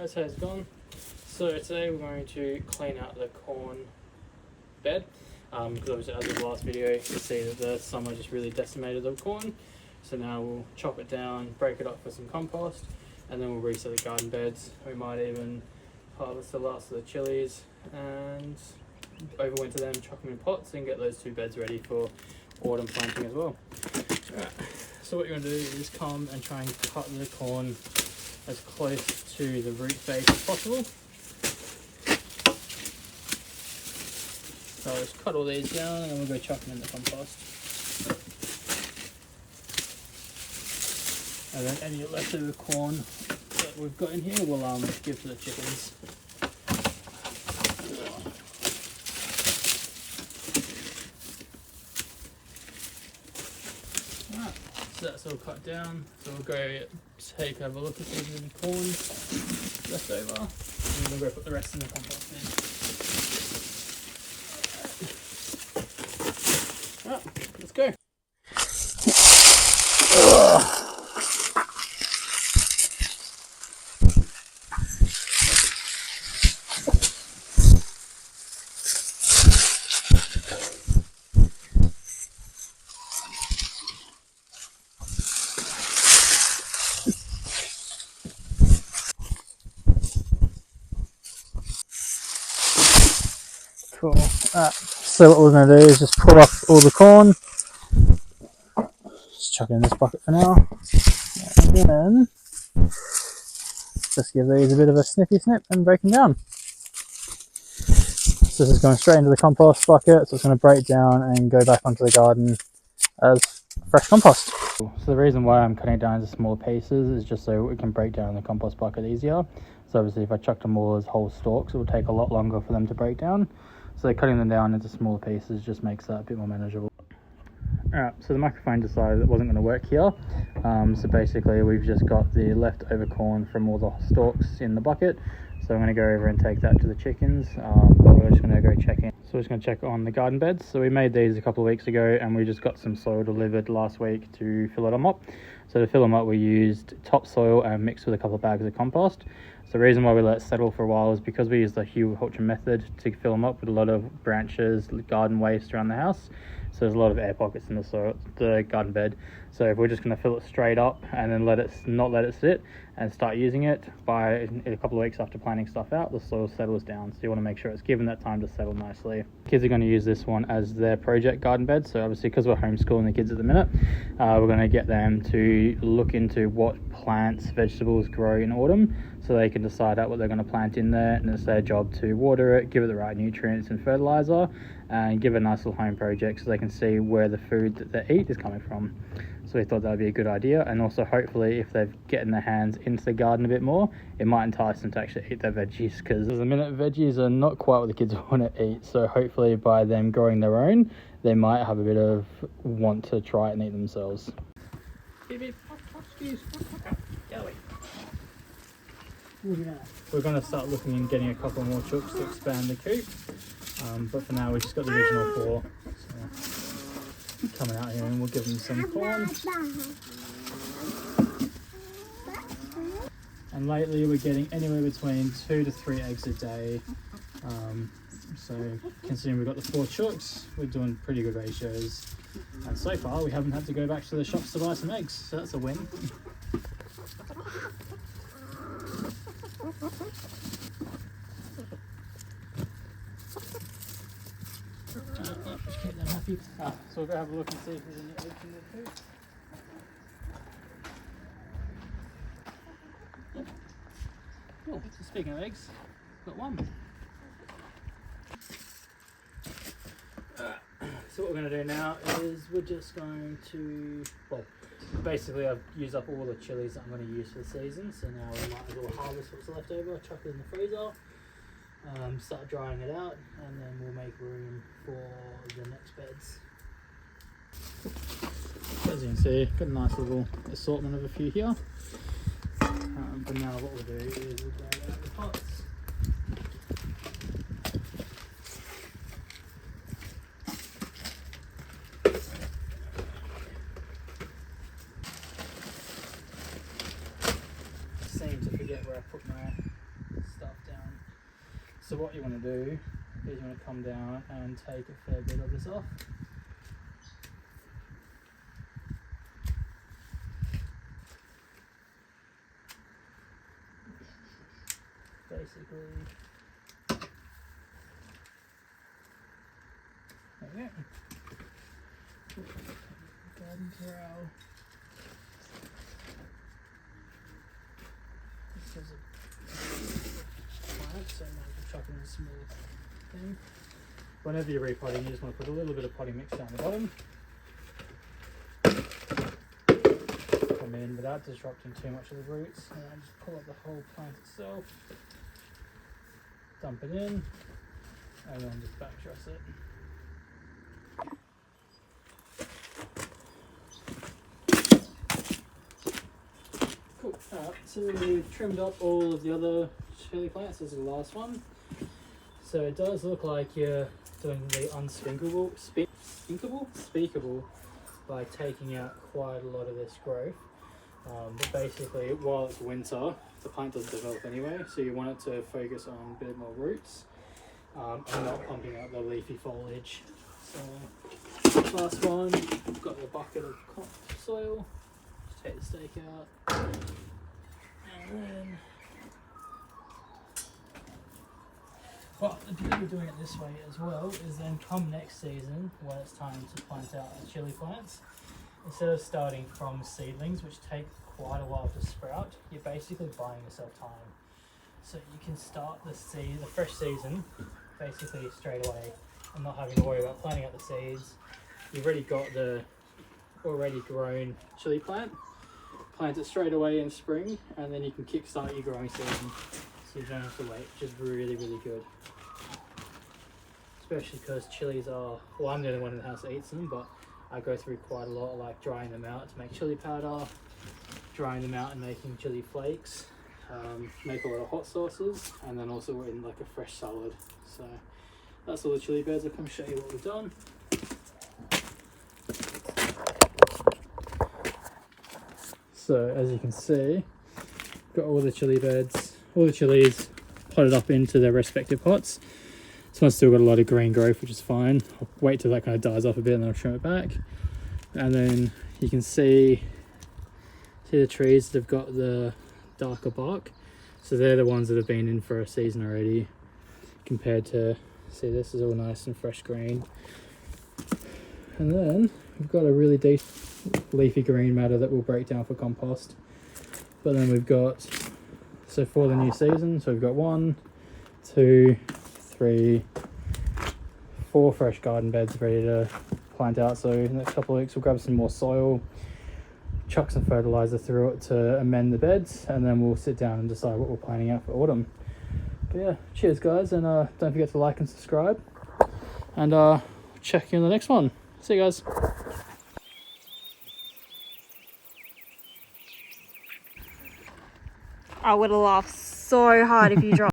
guys, how's it going? So today we're going to clean out the corn bed because obviously as of the last video you can see that the summer just really decimated the corn. So now we'll chop it down, break it up for some compost, and then we'll reset the garden beds. We might even harvest the last of the chilies and overwinter them, chuck them in pots and get those two beds ready for autumn planting as well. Alright, so what you're going to do is come and try and cut the corn as close to the root base as possible. So I'll just cut all these down and then we'll go chuck them in the compost. And then any leftover corn that we've got in here we'll give to the chickens. Alright, so that's all cut down. So we'll go have a look at if there's any corn left over, and then we'll go put the rest in the compost bin. Alright, let's go. Cool. So what we're going to do is just pull off all the corn. Just chuck it in this bucket for now. And then just give these a bit of a snippy snip and break them down. So this is going straight into the compost bucket, so it's going to break down and go back onto the garden as fresh compost. So the reason why I'm cutting it down into smaller pieces is just so it can break down in the compost bucket easier. So obviously if I chucked them all as whole stalks, it would take a lot longer for them to break down. So cutting them down into smaller pieces just makes that a bit more manageable. Alright, so the microphone decided it wasn't going to work here. So basically we've just got the leftover corn from all the stalks in the bucket. So I'm going to go over and take that to the chickens, but we're just going to go check in. So we're just going to check on the garden beds. So we made these a couple of weeks ago and we just got some soil delivered last week to fill them up. So to fill them up we used topsoil and mixed with a couple of bags of compost. So the reason why we let it settle for a while is because we use the hugelhoching method to fill them up with a lot of branches, garden waste around the house. So there's a lot of air pockets in the soil, the garden bed. So if we're just going to fill it straight up and then not let it sit and start using it, by a couple of weeks after planting stuff out, the soil settles down. So you want to make sure it's given that time to settle nicely. Kids are going to use this one as their project garden bed. So obviously because we're homeschooling the kids at the minute, we're going to get them to look into what plants, vegetables grow in autumn, so they can decide out what they're going to plant in there, and it's their job to water it, give it the right nutrients and fertilizer, and give it a nice little home project so they can see where the food that they eat is coming from. So we thought that would be a good idea, and also hopefully if they're getting their hands into the garden a bit more, it might entice them to actually eat their veggies, because at the minute veggies are not quite what the kids want to eat. So hopefully by them growing their own, they might have a bit of want to try it and eat themselves. We're going to start looking and getting a couple more chooks to expand the coop, but for now we've just got the original 4. So coming out here and we'll give them some corn. And lately we're getting anywhere between 2 to 3 eggs a day. So considering we've got the 4 chooks, we're doing pretty good ratios. And so far we haven't had to go back to the shops to buy some eggs, so that's a win. Just keep them happy. So we'll go have a look and see if there's any eggs in there too. Cool. So speaking of eggs, got one. So what we're going to do now is we're just going to, well, basically I've used up all the chilies that I'm going to use for the season, so now we might as well harvest what's left over, chuck it in the freezer, start drying it out, and then we'll make room for the next beds. As you can see, got a nice little assortment of a few here, but now what we'll do is we'll grab out the pots. Seem to forget where I put my So what you want to do is you want to come down and take a fair bit of this off. Basically, there we go. Garden corral. This is a plant, so I might be chucking a small thing. Whenever you're repotting, you just want to put a little bit of potting mix down the bottom. Come in without disrupting too much of the roots, and then just pull up the whole plant itself. Dump it in, and then just back truss it. Cool. Alright, so we've trimmed up all of the other chili plants. This is the last one. So it does look like you're doing the unspeakable by taking out quite a lot of this growth. But basically, while it's winter, the plant doesn't develop anyway, so you want it to focus on a bit more roots and not pumping out the leafy foliage. So, last one, I've got the bucket of soil. Just take the stake out, and then. But the beauty of doing it this way as well is then come next season, when it's time to plant out the chili plants, instead of starting from seedlings, which take quite a while to sprout, you're basically buying yourself time. So you can start the fresh season basically straight away and not having to worry about planting out the seeds. You've already got the already grown chili plant, plant it straight away in spring, and then you can kickstart your growing season. So you don't have to wait, which is really, really good. Especially because chilies are, well, I'm the only one in the house that eats them, but I go through quite a lot, like drying them out to make chili powder, drying them out and making chili flakes, make a lot of hot sauces, and then also in like a fresh salad. So that's all the chili beds. I'll come show you what we've done. So as you can see, got all the chili beds, all the chilies potted up into their respective pots. This one's still got a lot of green growth, which is fine. I'll wait till that kind of dies off a bit and then I'll trim it back. And then you can see the trees that have got the darker bark. So they're the ones that have been in for a season already, compared to, see, this is all nice and fresh green. And then we've got a really deep leafy green matter that will break down for compost. But then we've got, so for the new season, so we've got 1, 2, 3, 4 fresh garden beds ready to plant out. So in the next couple of weeks we'll grab some more soil, chuck some fertilizer through it to amend the beds, and then we'll sit down and decide what we're planting out for autumn. But yeah, cheers guys, and don't forget to like and subscribe, and check you in the next one. See you guys. I would have laughed so hard if you dropped